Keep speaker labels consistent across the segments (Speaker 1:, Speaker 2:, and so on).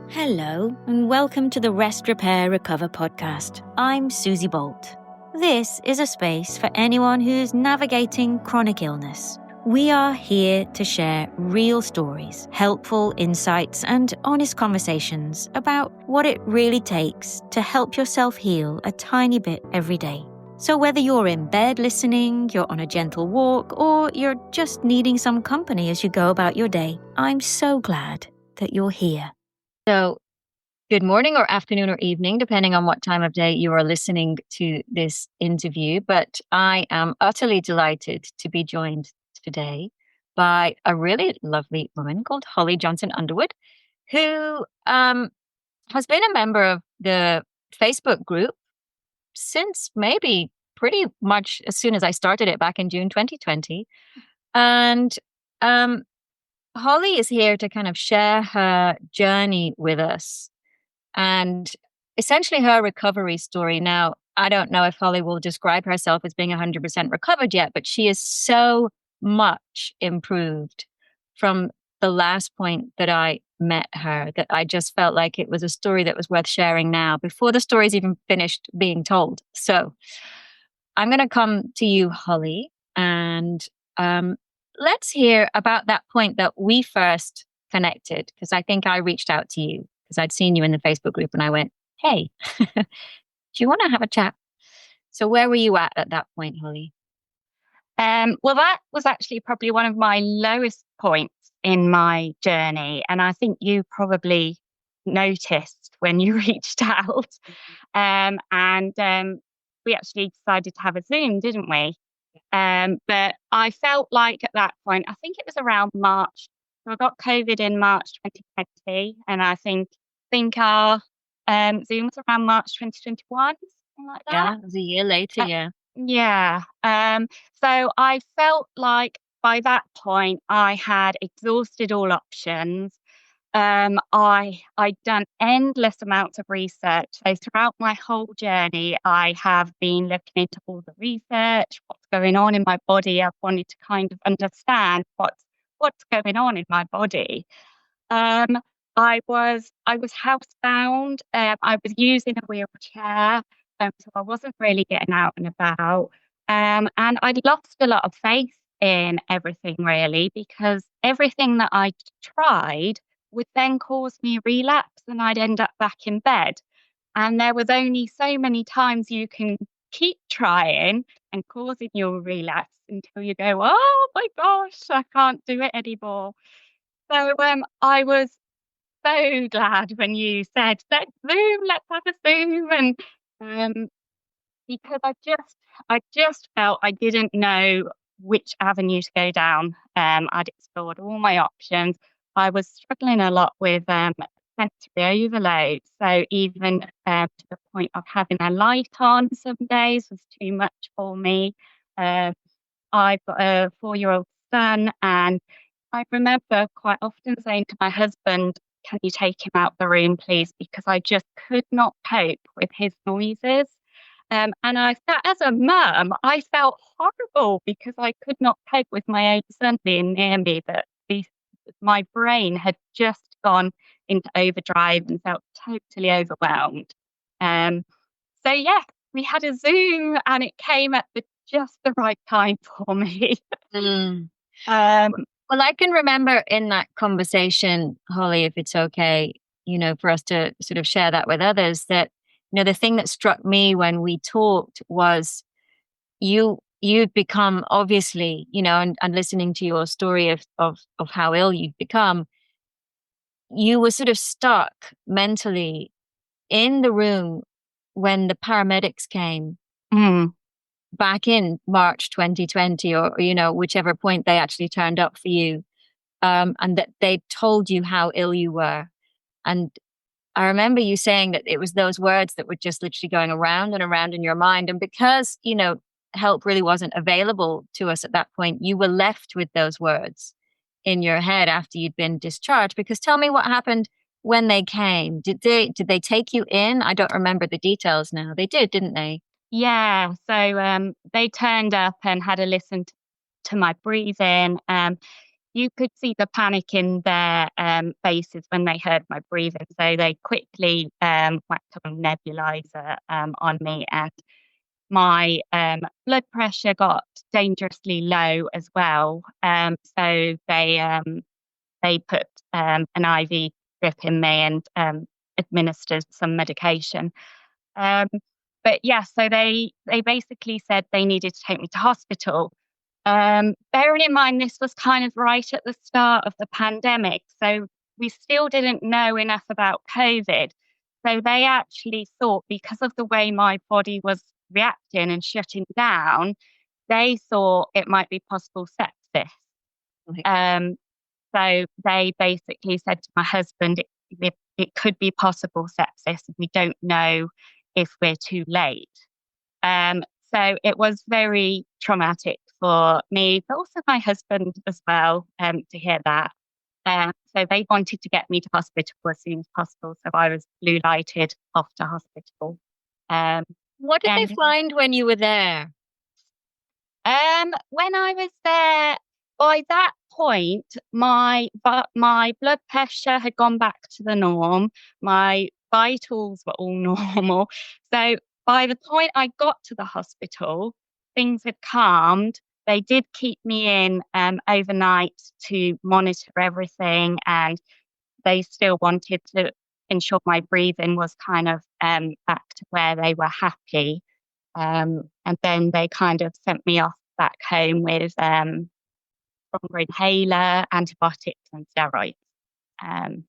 Speaker 1: Hello, and welcome to the Rest, Repair, Recover podcast. I'm Susie Bolt. This is a space for anyone who's navigating chronic illness. We are here to share real stories, helpful insights, and honest conversations about what it really takes to help yourself heal a tiny bit every day. So whether you're in bed listening, you're on a gentle walk, or you're just needing some company as you go about your day, I'm so glad that you're here. So, good morning or afternoon or evening, depending on what time of day you are listening to this interview. But I am utterly delighted to be joined today by a really lovely woman called Holly Johnson Underwood, who has been a member of the Facebook group since maybe pretty much as soon as I started it back in June 2020. And Holly is here to kind of share her journey with us and essentially her recovery story. Now, I don't know if Holly will describe herself as being 100% recovered yet, but she is so much improved from the last point that I met her that I just felt like it was a story that was worth sharing now before the story's even finished being told. So I'm going to come to you, Holly, and let's hear about that point that we first connected, because I think I reached out to you because I'd seen you in the Facebook group and I went, hey, do you want to have a chat? So where were you at that point, Holly?
Speaker 2: Well, that was actually probably one of my lowest points in my journey. And I think you probably noticed when you reached out. And we actually decided to have a Zoom, didn't we? But I felt like at that point, I think it was around March. So I got COVID in March 2020. And I think our Zoom was around March 2021, something like that.
Speaker 1: Yeah, it was a year later, yeah.
Speaker 2: Yeah. So I felt like by that point I had exhausted all options. I'd done endless amounts of research. So throughout my whole journey, I have been looking into all the research, what's going on in my body. I've wanted to kind of understand what's going on in my body. I was housebound. I was using a wheelchair, so I wasn't really getting out and about. And I'd lost a lot of faith in everything, really, because everything that I tried would then cause me relapse, and I'd end up back in bed. And there was only so many times you can keep trying and causing your relapse until you go, oh my gosh, I can't do it anymore. So I was so glad when you said, let's have a Zoom. And because I just felt I didn't know which avenue to go down. I'd explored all my options. I was struggling a lot with sensory overload. So even to the point of having a light on some days was too much for me. I've got a 4-year-old son, and I remember quite often saying to my husband, can you take him out the room, please? Because I just could not cope with his noises. And as a mum, I felt horrible because I could not cope with my own son being near me. My brain had just gone into overdrive and felt totally overwhelmed. So yeah, we had a Zoom, and it came at just the right time for me.
Speaker 1: Well, I can remember in that conversation, Holly, if it's okay, for us to sort of share that with others, that, the thing that struck me when we talked was you'd become, obviously, and listening to your story of how ill you've become, you were sort of stuck mentally in the room when the paramedics came back in March 2020, or whichever point they actually turned up for you, and that they told you how ill you were. And I remember you saying that it was those words that were just literally going around and around in your mind. And because, help really wasn't available to us at that point, you were left with those words in your head after you'd been discharged. Because tell me what happened when they came. Did they take you in? I don't remember the details now. They did, didn't they?
Speaker 2: Yeah. So they turned up and had a listen to my breathing. you could see the panic in their faces when they heard my breathing. So they quickly whacked a nebulizer on me, and my blood pressure got dangerously low as well. So they put an IV drip in me and administered some medication. Um, but yeah, so they basically said they needed to take me to hospital. Bearing in mind this was kind of right at the start of the pandemic, so we still didn't know enough about COVID. So they actually thought, because of the way my body was reacting and shutting down, they thought it might be possible sepsis.
Speaker 1: Right.
Speaker 2: Um, so they basically said to my husband, it could be possible sepsis. We don't know if we're too late. Um, so it was very traumatic for me, but also my husband as well, to hear that. So they wanted to get me to hospital as soon as possible. So I was blue lighted off to hospital. Um,
Speaker 1: What did they
Speaker 2: and
Speaker 1: find when you were there?
Speaker 2: When I was there, by that point, my blood pressure had gone back to the norm. My vitals were all normal. So by the point I got to the hospital, things had calmed. They did keep me in overnight to monitor everything, and they still wanted to ensure my breathing was kind of back to where they were happy. And then they kind of sent me off back home with stronger inhaler, antibiotics, and steroids. Um,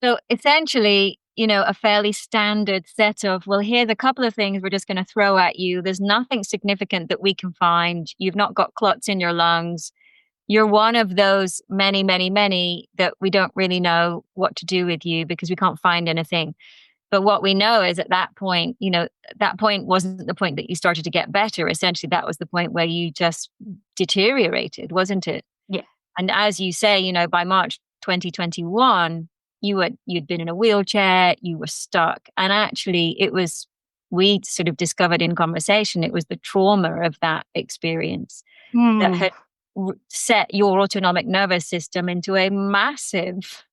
Speaker 1: So essentially, a fairly standard set of, well, here's a couple of things we're just going to throw at you. There's nothing significant that we can find. You've not got clots in your lungs. You're one of those many, many, many that we don't really know what to do with you because we can't find anything. But what we know is at that point, that point wasn't the point that you started to get better. Essentially, that was the point where you just deteriorated, wasn't it?
Speaker 2: yeah.
Speaker 1: And as you say, by March 2021, you'd been in a wheelchair, you were stuck. And actually we sort of discovered in conversation, it was the trauma of that experience that
Speaker 2: Hmm.
Speaker 1: had set your autonomic nervous system into a massive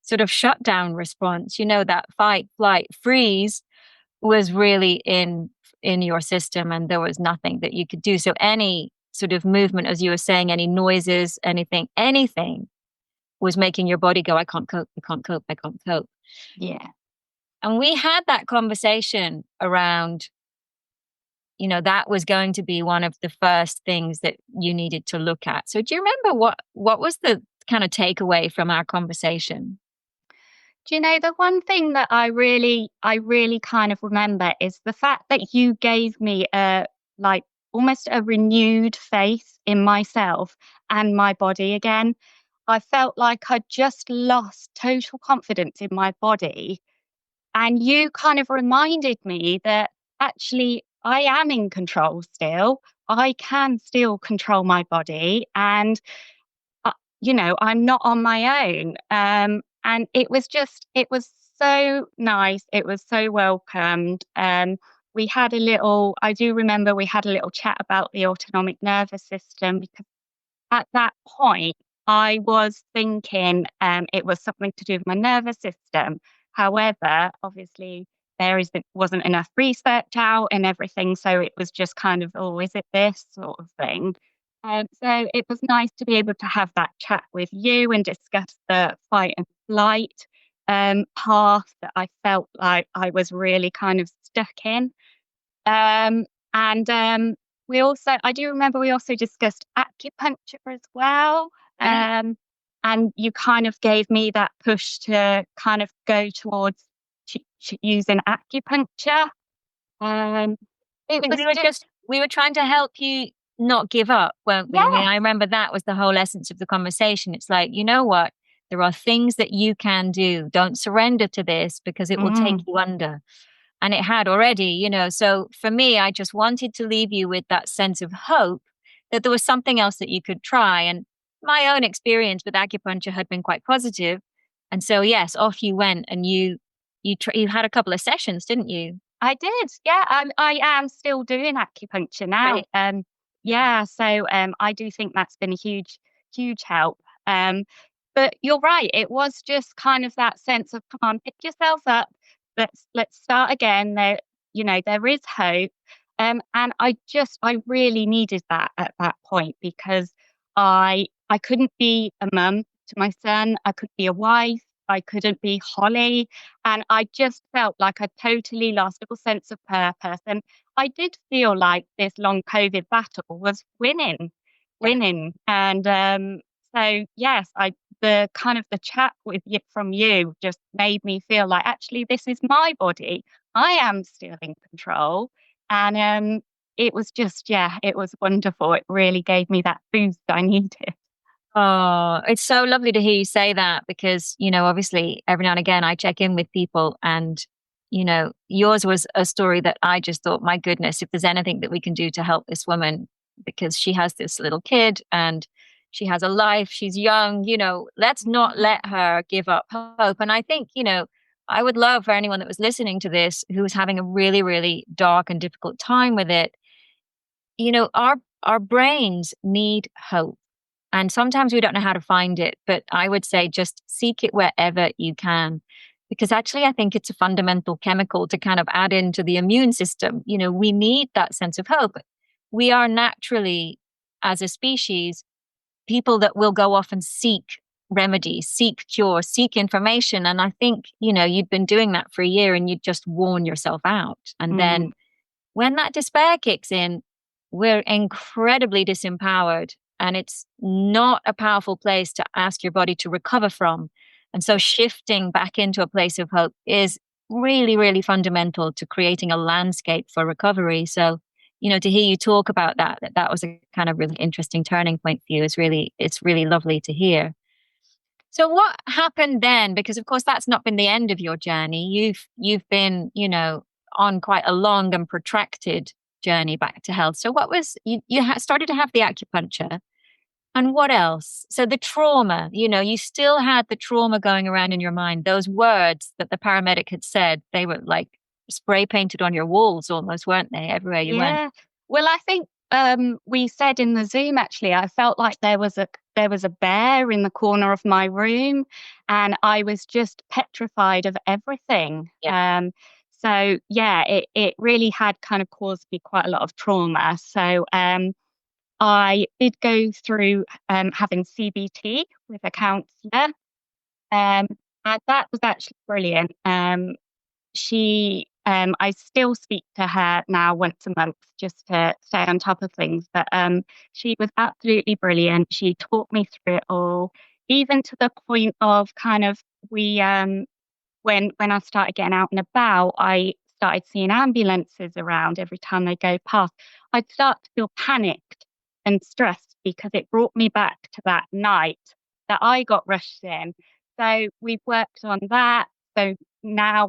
Speaker 1: sort of shutdown response. That fight, flight, freeze was really in your system, and there was nothing that you could do. So any sort of movement, as you were saying, any noises, anything was making your body go, I can't cope, I can't cope, I can't cope.
Speaker 2: Yeah.
Speaker 1: And we had that conversation around, that was going to be one of the first things that you needed to look at. So do you remember what was the kind of takeaway from our conversation?
Speaker 2: Do you know, the one thing that I really kind of remember is the fact that you gave me like almost a renewed faith in myself and my body again. I felt like I'd just lost total confidence in my body. And you kind of reminded me that actually I am in control still. I can still control my body. And I'm not on my own. And it was so nice. It was so welcomed. I do remember we had a little chat about the autonomic nervous system, because at that point, I was thinking it was something to do with my nervous system. However, obviously, wasn't enough research out and everything, so it was just kind of, oh, is it this sort of thing? So it was nice to be able to have that chat with you and discuss the fight and flight path that I felt like I was really kind of stuck in. And I do remember we also discussed acupuncture as well.
Speaker 1: Yeah.
Speaker 2: And you kind of gave me that push to kind of go towards using acupuncture. Um, it was
Speaker 1: We were trying to help you not give up, weren't we? I mean,
Speaker 2: yeah.
Speaker 1: I remember that was the whole essence of the conversation. It's like, you know what? There are things that you can do. Don't surrender to this because it will take
Speaker 2: Mm,
Speaker 1: you under. And it had already, So for me, I just wanted to leave you with that sense of hope that there was something else that you could try. And my own experience with acupuncture had been quite positive. And so, yes, off you went, and you had a couple of sessions, didn't you?
Speaker 2: I did. Yeah, I am still doing acupuncture now.
Speaker 1: Right.
Speaker 2: Yeah, so I do think that's been a huge help. But you're right. It was just kind of that sense of, come on, pick yourself up. Let's start again. There is hope. And I really needed that at that point, because I couldn't be a mum to my son. I could be a wife. I couldn't be Holly. And I just felt like I totally lost all sense of purpose. And I did feel like this long COVID battle was winning. And so yes, the kind of the chat with you from you just made me feel like, actually, this is my body. I am still in control. And it was just, yeah, it was wonderful. It really gave me that boost I needed.
Speaker 1: Oh, it's so lovely to hear you say that because, obviously every now and again I check in with people and, yours was a story that I just thought, my goodness, if there's anything that we can do to help this woman, because she has this little kid and she has a life, she's young, let's not let her give up hope. And I think, I would love for anyone that was listening to this who was having a really, really dark and difficult time with it, our brains need hope. And sometimes we don't know how to find it, but I would say just seek it wherever you can. Because actually, I think it's a fundamental chemical to kind of add into the immune system. We need that sense of hope. We are naturally, as a species, people that will go off and seek remedies, seek cure, seek information. And I think, you'd been doing that for a year and you'd just worn yourself out. And
Speaker 2: Mm,
Speaker 1: then when that despair kicks in, we're incredibly disempowered, and it's not a powerful place to ask your body to recover from. And so shifting back into a place of hope is really, really fundamental to creating a landscape for recovery. So, to hear you talk about that was a kind of really interesting turning point for you it's really lovely to hear. So what happened then? Because of course that's not been the end of your journey. You've been, on quite a long and protracted journey back to health. So what was started to have the acupuncture, and what else? So the trauma, you still had the trauma going around in your mind. Those words that the paramedic had said, they were like spray painted on your walls almost, weren't they? Everywhere you went.
Speaker 2: yeah. Well, I think we said in the Zoom, actually, I felt like there was a bear in the corner of my room, and I was just petrified of everything.
Speaker 1: Yeah.
Speaker 2: So yeah, it really had kind of caused me quite a lot of trauma. So I did go through having CBT with a counsellor, and that was actually brilliant. I still speak to her now once a month just to stay on top of things. But she was absolutely brilliant. She taught me through it all, even to the point of kind of when I started getting out and about, I started seeing ambulances around every time they go past. I'd start to feel panicked and stressed because it brought me back to that night that I got rushed in. So we've worked on that. So now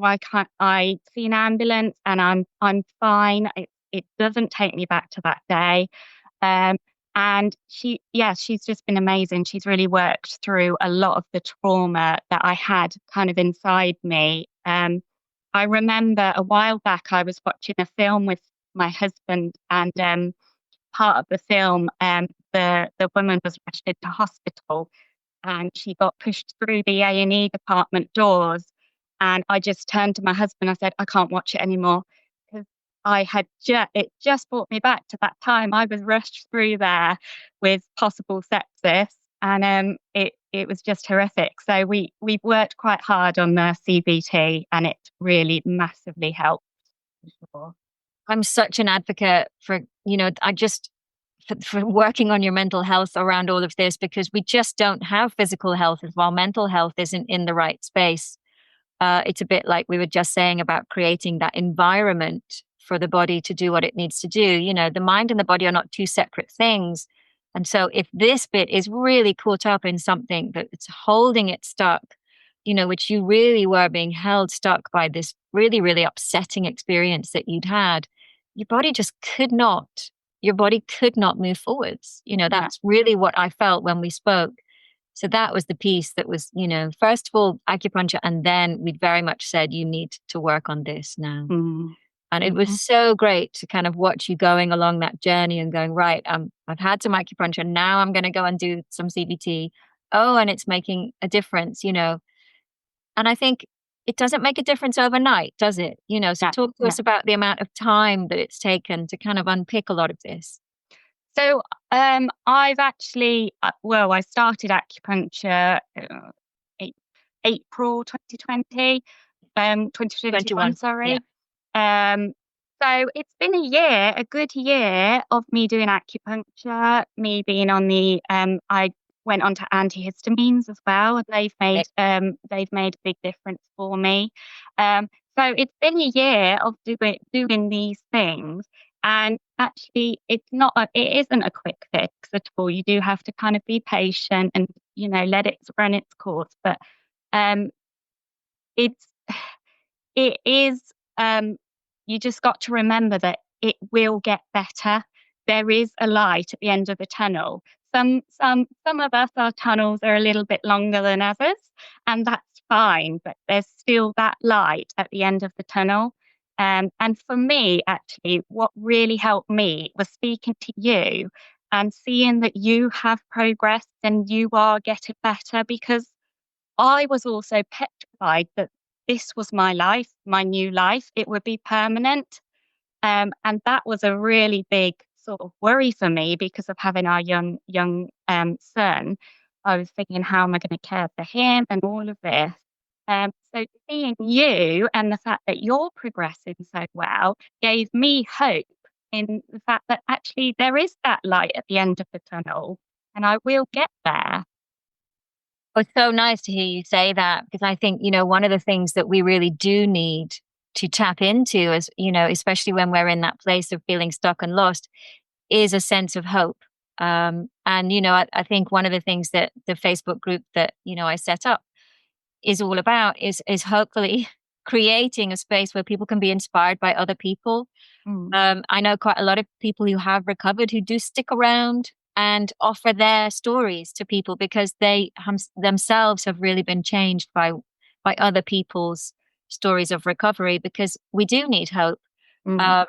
Speaker 2: I see an ambulance and I'm fine. It doesn't take me back to that day. Um, and she's just been amazing. She's really worked through a lot of the trauma that I had kind of inside me. I remember a while back I was watching a film with my husband, and part of the film, the woman was rushed into hospital, and she got pushed through the A&E department doors. And I just turned to my husband. I said, I can't watch it anymore, because it just brought me back to that time I was rushed through there with possible sepsis, and it was just horrific. So we've worked quite hard on the CBT, and it really massively helped. For
Speaker 1: I'm such an advocate for, I just for working on your mental health around all of this, because we just don't have physical health while mental health isn't in the right space. It's a bit like we were just saying about creating that environment for the body to do what it needs to do. The mind and the body are not two separate things. And so if this bit is really caught up in something that's holding it stuck, which you really were being held stuck by this really, really upsetting experience that you'd had, your body just could not, your body could not move forwards.
Speaker 2: yeah.
Speaker 1: That's really what I felt when we spoke. So that was the piece that was, first of all, acupuncture. And then we very much said, you need to work on this now.
Speaker 2: Mm.
Speaker 1: And it was
Speaker 2: Mhm.
Speaker 1: so great to kind of watch you going along that journey and going, right, I've had some acupuncture. Now I'm going to go and do some CBT. oh, and it's making a difference, And I think it doesn't make a difference overnight, does it? So
Speaker 2: No,
Speaker 1: talk to
Speaker 2: no.
Speaker 1: us about the amount of time that it's taken to kind of unpick a lot of this.
Speaker 2: So, I've actually, I started acupuncture A- April 2020, 2021,
Speaker 1: 21. Yeah.
Speaker 2: sorry. Um, so it's been a good year of me doing acupuncture, me being on I went on to antihistamines as well, and they've made a big difference for me. Um, so it's been a year of doing these things, and actually, it isn't a quick fix at all. You do have to kind of be patient and let it run its course, but um, it's it is, you just got to remember that it will get better. There is a light at the end of the tunnel. Some of us, our tunnels are a little bit longer than others, and that's fine, but there's still that light at the end of the tunnel. And for me, actually, what really helped me was speaking to you and seeing that you have progressed and you are getting better, because I was also petrified that this was my life, my new life. It would be permanent. And that was a really big sort of worry for me because of having our young son. I was thinking, how am I going to care for him and all of this? So seeing you and the fact that you're progressing so well gave me hope in the fact that actually there is that light at the end of the tunnel, and I will get there.
Speaker 1: Oh, it's so nice to hear you say that, because I think, one of the things that we really do need to tap into is, especially when we're in that place of feeling stuck and lost, is a sense of hope. And, I think one of the things that the Facebook group that, I set up is all about is hopefully creating a space where people can be inspired by other people.
Speaker 2: Mm,
Speaker 1: I know quite a lot of people who have recovered who do stick around and offer their stories to people because they themselves have really been changed by other people's stories of recovery, because we do need hope.
Speaker 2: mm,
Speaker 1: Um,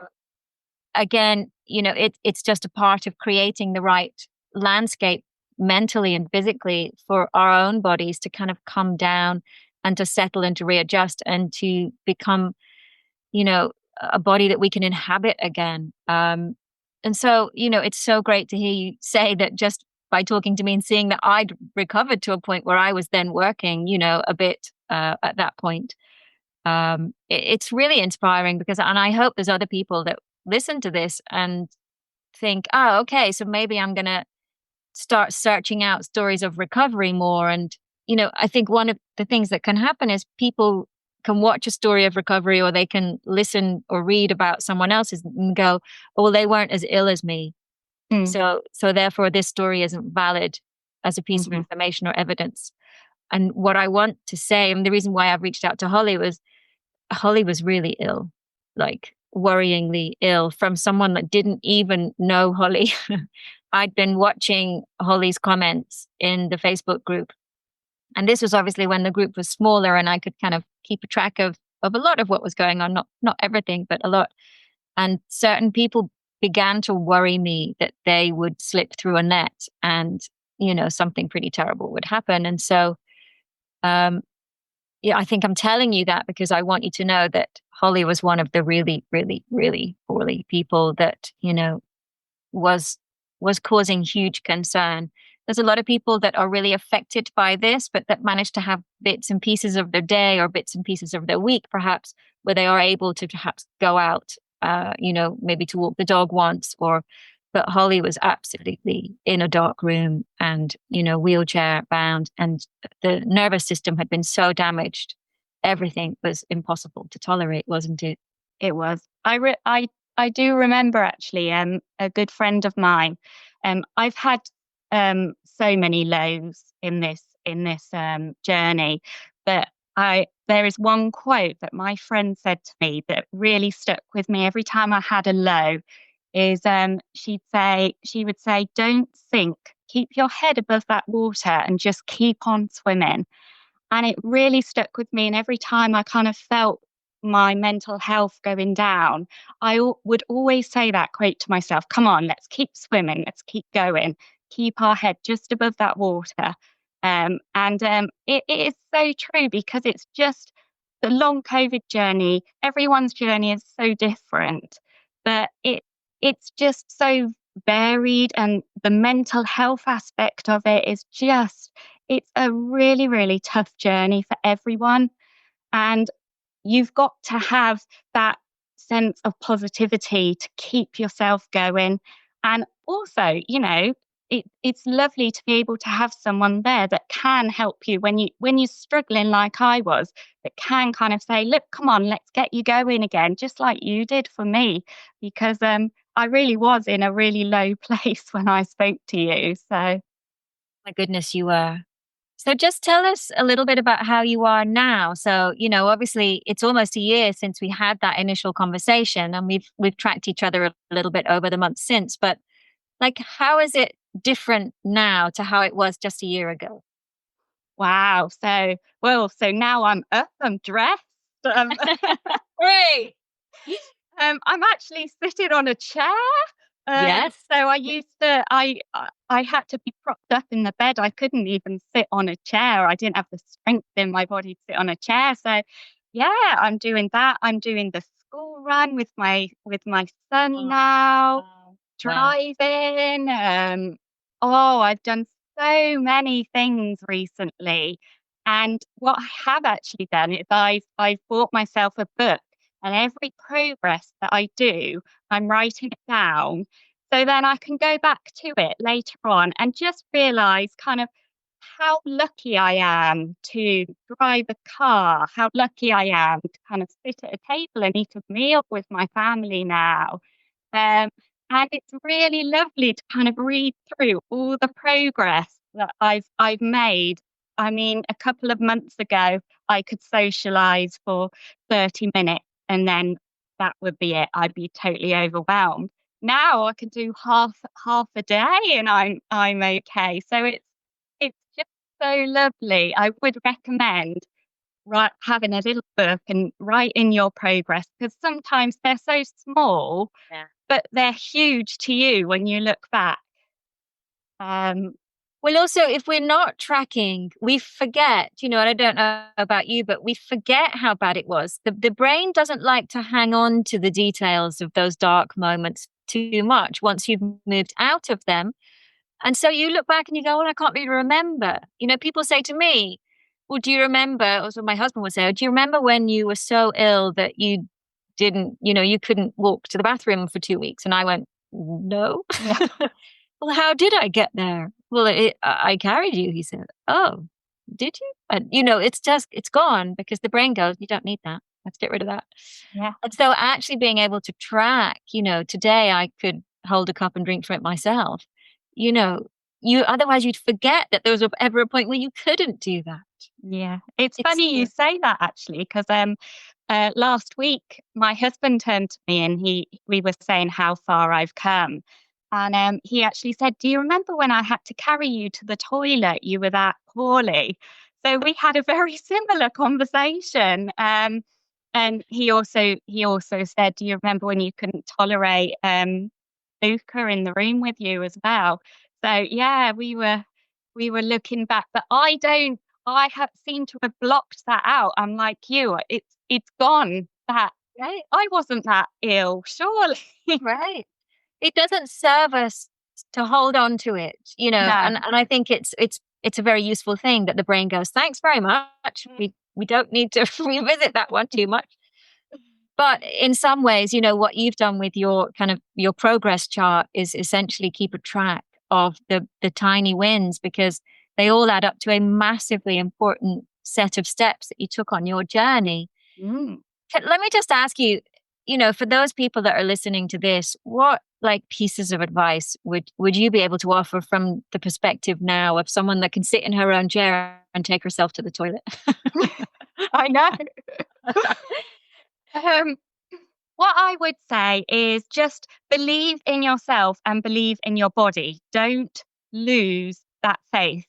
Speaker 1: Again, it's just a part of creating the right landscape mentally and physically for our own bodies to kind of come down and to settle and to readjust and to become, you know, a body that we can inhabit again. And so, it's so great to hear you say that just by talking to me and seeing that I'd recovered to a point where I was then working, a bit at that point. It's really inspiring, and I hope there's other people that listen to this and think, oh, okay, so maybe I'm going to start searching out stories of recovery more. And, I think one of the things that can happen is people can watch a story of recovery, or they can listen or read about someone else's and go, oh, well, they weren't as ill as me.
Speaker 2: mm,
Speaker 1: So therefore this story isn't valid as a piece of
Speaker 2: mhm,
Speaker 1: information or evidence. And what I want to say, and the reason why I've reached out to Holly was really ill, like worryingly ill, from someone that didn't even know Holly. I'd been watching Holly's comments in the Facebook group. And this was obviously when the group was smaller and I could kind of keep a track of a lot of what was going on, not everything, but a lot. And certain people began to worry me that they would slip through a net and, something pretty terrible would happen. And so, um, yeah, I think I'm telling you that because I want you to know that Holly was one of the really, really, really poorly people that, was causing huge concern. There's a lot of people that are really affected by this, but that manage to have bits and pieces of their day or bits and pieces of their week, perhaps, where they are able to perhaps go out, maybe to walk the dog once, but Holly was absolutely in a dark room and, wheelchair bound, and the nervous system had been so damaged. Everything was impossible to tolerate, wasn't it?
Speaker 2: it was. I do remember actually, a good friend of mine. I've had so many lows in this journey, but I there is one quote that my friend said to me that really stuck with me every time I had a low. Is she would say, "Don't sink. Keep your head above that water and just keep on swimming." And it really stuck with me. And every time I kind of felt my mental health going down, would always say that quote to myself: come on, let's keep swimming, let's keep going, keep our head just above that water. It is so true, because it's just the long COVID journey. Everyone's journey is so different, but it's just so varied, and the mental health aspect of it is just, it's a really, really tough journey for everyone. And you've got to have that sense of positivity to keep yourself going. And also, it's lovely to be able to have someone there that can help you when you're struggling, like I was, that can kind of say, look, come on, let's get you going again, just like you did for me. Because I really was in a really low place when I spoke to you. So
Speaker 1: My goodness, you were. So just tell us a little bit about how you are now. So, obviously it's almost a year since we had that initial conversation, and we've tracked each other a little bit over the months since, but like, how is it different now to how it was just a year ago?
Speaker 2: wow. So now I'm up, I'm dressed. Um,
Speaker 1: Great.
Speaker 2: I'm actually sitting on a chair.
Speaker 1: Yes.
Speaker 2: So I had to be propped up in the bed. I couldn't even sit on a chair. I didn't have the strength in my body to sit on a chair. So yeah, I'm doing that. I'm doing the school run with my son
Speaker 1: Oh,
Speaker 2: now,
Speaker 1: wow. Wow.
Speaker 2: driving. I've done so many things recently. And what I have actually done is I've bought myself a book, and every progress that I do, I'm writing it down, so then I can go back to it later on and just realize kind of how lucky I am to drive a car, how lucky I am to kind of sit at a table and eat a meal with my family now. Um, and it's really lovely to kind of read through all the progress that I've made. I mean, a couple of months ago, I could socialize for 30 minutes, and then that would be it. I'd be totally overwhelmed. Now I can do half a day, and I'm okay. So it's just so lovely. I would recommend having a little book and write in your progress, because sometimes they're so small,
Speaker 1: Yeah.
Speaker 2: but they're huge to you when you look back. Um,
Speaker 1: Well, also, if we're not tracking, we forget, and I don't know about you, but we forget how bad it was. The brain doesn't like to hang on to the details of those dark moments too much once you've moved out of them. And so you look back and you go, well, I can't really remember. People say to me, well, do you remember? Or so my husband would say, oh, do you remember when you were so ill that you didn't, you couldn't walk to the bathroom for 2 weeks? And I went, no.
Speaker 2: yeah,
Speaker 1: Well, how did I get there? Well, I carried you, he said. Oh, did you? And, it's gone, because the brain goes, you don't need that. Let's get rid of that.
Speaker 2: yeah,
Speaker 1: And so actually being able to track, today I could hold a cup and drink from it myself. You know, otherwise you'd forget that there was ever a point where you couldn't do that.
Speaker 2: yeah. It's
Speaker 1: It's
Speaker 2: funny you say that, actually, because last week my husband turned to me, and we were saying how far I've come, and he actually said, "Do you remember when I had to carry you to the toilet? You were that poorly." So we had a very similar conversation. And he also said, "Do you remember when you couldn't tolerate Luca in the room with you as well?" So yeah, we were looking back, but I don't. I have seem to have blocked that out. I'm like you. It's gone. That
Speaker 1: right,
Speaker 2: I wasn't that ill, surely.
Speaker 1: right. It doesn't serve us to hold on to it,
Speaker 2: No.
Speaker 1: and I think it's a very useful thing that the brain goes, thanks very much. We don't need to revisit that one too much. But in some ways, what you've done with your kind of your progress chart is essentially keep a track of the tiny wins, because they all add up to a massively important set of steps that you took on your journey.
Speaker 2: Mm.
Speaker 1: Let me just ask you, for those people that are listening to this, what like pieces of advice would you be able to offer from the perspective now of someone that can sit in her own chair and take herself to the toilet?
Speaker 2: I know. Um, what I would say is just believe in yourself and believe in your body. Don't lose that faith.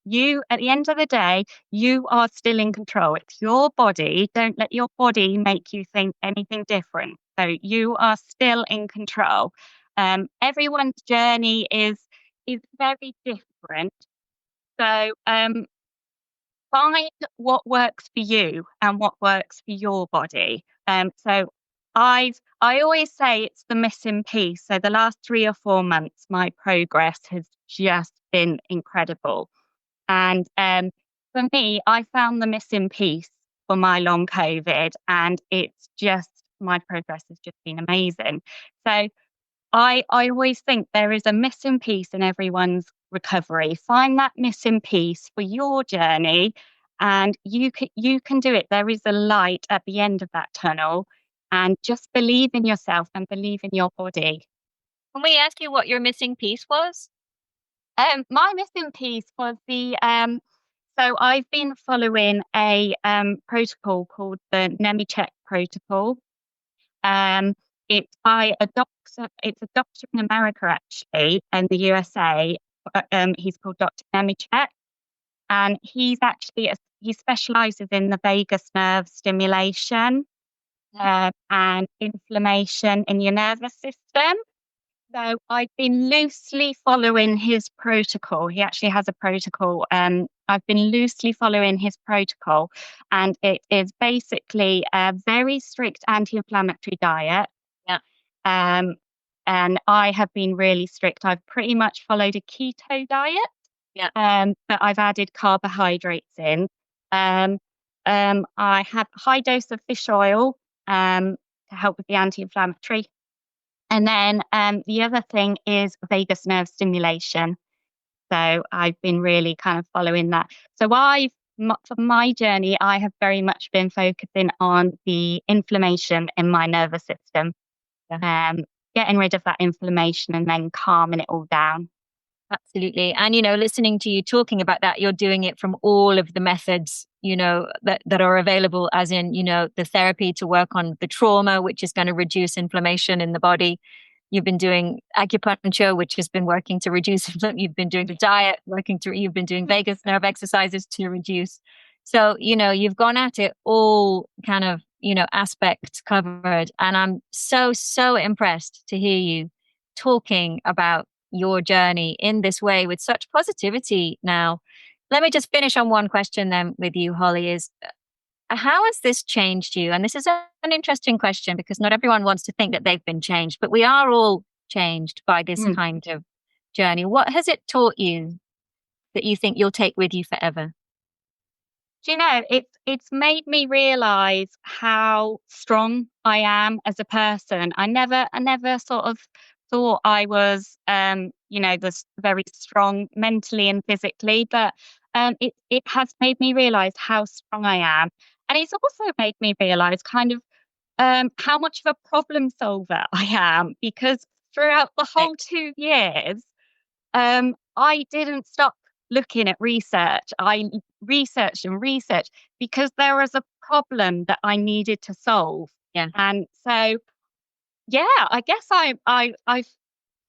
Speaker 2: You, at the end of the day, you are still in control. It's your body. Don't let your body make you think anything different. So you are still in control. Everyone's journey is very different, So find what works for you and what works for your body. So I always say it's the missing piece. So the last 3 or 4 months, my progress has just been incredible. And for me, I found the missing piece for my long COVID, and it's just my progress has just been amazing. So I always think there is a missing piece in everyone's recovery. Find that missing piece for your journey, and you can do it. There is a light at the end of that tunnel, and just believe in yourself and believe in your body.
Speaker 1: Can we ask you what your missing piece was?
Speaker 2: My missing piece was the so I've been following a protocol called the Nemichek protocol. Um, it's by a doctor. It's a doctor in America, actually, in the USA. He's called Dr. Nemichek, and he specializes in the vagus nerve stimulation and inflammation in your nervous system. So I've been loosely following his protocol. He actually has a protocol. I've been loosely following his protocol, and it is basically a very strict anti-inflammatory diet.
Speaker 1: Yeah.
Speaker 2: Um, and I have been really strict. I've pretty much followed a keto diet.
Speaker 1: Yeah.
Speaker 2: But I've added carbohydrates in. Um, I have a high dose of fish oil to help with the anti-inflammatory. And then the other thing is vagus nerve stimulation. So I've been really kind of following that. So for my journey, I have very much been focusing on the inflammation in my nervous system, getting rid of that inflammation and then calming it all down.
Speaker 1: Absolutely. And, listening to you talking about that, you're doing it from all of the methods, that are available, as in, the therapy to work on the trauma, which is going to reduce inflammation in the body. You've been doing acupuncture, which has been working to reduce. You've been doing the diet, you've been doing vagus nerve exercises to reduce. So, you've gone at it all kind of, aspects covered. And I'm so, so impressed to hear you talking about your journey in this way with such positivity now. Let me just finish on one question then with you, Holly, is how has this changed you? And this is an interesting question because not everyone wants to think that they've been changed, but we are all changed by this kind of journey. What has it taught you that you think you'll take with you forever?
Speaker 2: Do you know, it's made me realize how strong I am as a person. I never sort of thought I was, this very strong mentally and physically, but it has made me realize how strong I am, and it's also made me realize kind of how much of a problem solver I am because throughout the whole 2 years, I didn't stop looking at research. I researched and researched because there was a problem that I needed to solve.
Speaker 1: Yeah.
Speaker 2: And so, yeah, I guess I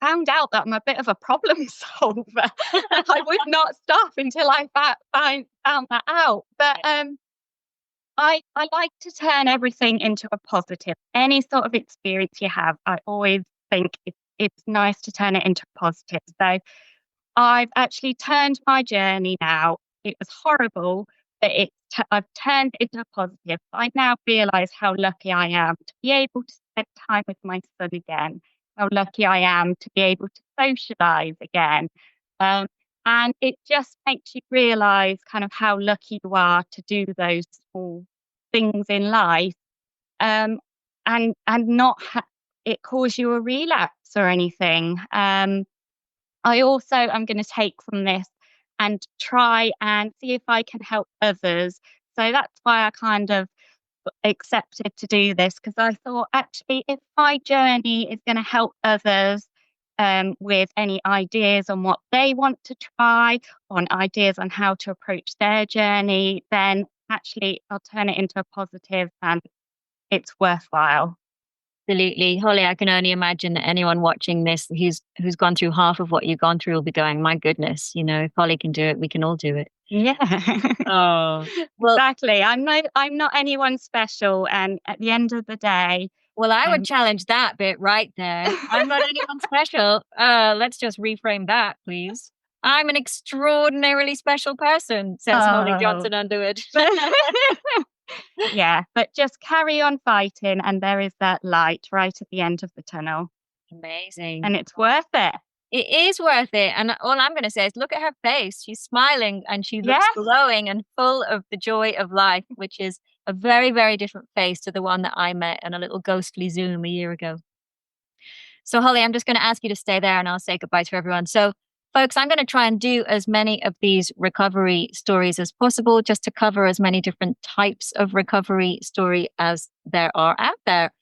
Speaker 2: found out that I'm a bit of a problem solver. I would not stop until I found that out. But I like to turn everything into a positive. Any sort of experience you have, I always think it's nice to turn it into a positive. So I've actually turned my journey now. It was horrible, but I've turned it into a positive. I now realize how lucky I am to be able to spend time with my son again, how lucky I am to be able to socialize again. Um, and it just makes you realize kind of how lucky you are to do those small things in life, and not it cause you a relapse or anything. I also am going to take from this and try and see if I can help others. So that's why I kind of accepted to do this because I thought actually if my journey is going to help others with any ideas on what they want to try, on ideas on how to approach their journey, then actually I'll turn it into a positive and it's worthwhile.
Speaker 1: Absolutely. Holly, I can only imagine that anyone watching this who's gone through half of what you've gone through will be going, my goodness, if Holly can do it, we can all do it.
Speaker 2: Yeah.
Speaker 1: Oh, well,
Speaker 2: exactly. I'm not anyone special, and at the end of the day,
Speaker 1: well, I would challenge that bit right there. I'm not anyone special. Let's just reframe that, please. I'm an extraordinarily special person, says Holly
Speaker 2: Oh.
Speaker 1: Johnson Underwood.
Speaker 2: Yeah, but just carry on fighting, and there is that light right at the end of the tunnel,
Speaker 1: Amazing.
Speaker 2: and it's worth it.
Speaker 1: It is worth it. And all I'm going to say is look at her face. She's smiling and she looks
Speaker 2: Yes.
Speaker 1: glowing and full of the joy of life, which is a very, very different face to the one that I met on a little ghostly Zoom a year ago. So, Holly, I'm just going to ask you to stay there and I'll say goodbye to everyone. So, folks, I'm going to try and do as many of these recovery stories as possible just to cover as many different types of recovery story as there are out there.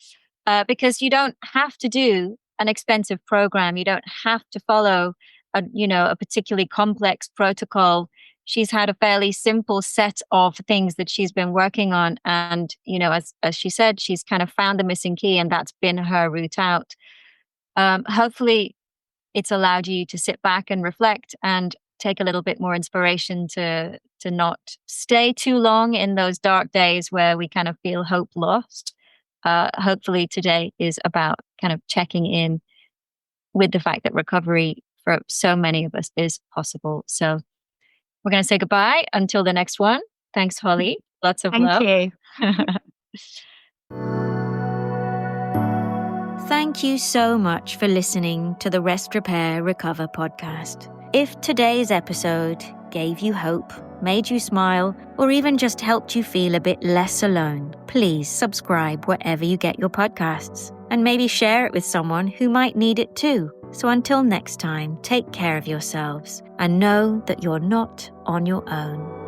Speaker 1: Because you don't have to do an expensive program. You don't have to follow a particularly complex protocol. She's had a fairly simple set of things that she's been working on. And, as she said, she's kind of found the missing key and that's been her route out. Hopefully it's allowed you to sit back and reflect and take a little bit more inspiration to not stay too long in those dark days where we kind of feel hope lost. Hopefully today is about kind of checking in with the fact that recovery for so many of us is possible. So we're going to say goodbye until the next one. Thanks, Holly. Lots of love.
Speaker 2: Thank you.
Speaker 1: Thank you so much for listening to the Rest, Repair, Recover podcast. If today's episode gave you hope, made you smile, or even just helped you feel a bit less alone, please subscribe wherever you get your podcasts and maybe share it with someone who might need it too. So until next time, take care of yourselves and know that you're not on your own.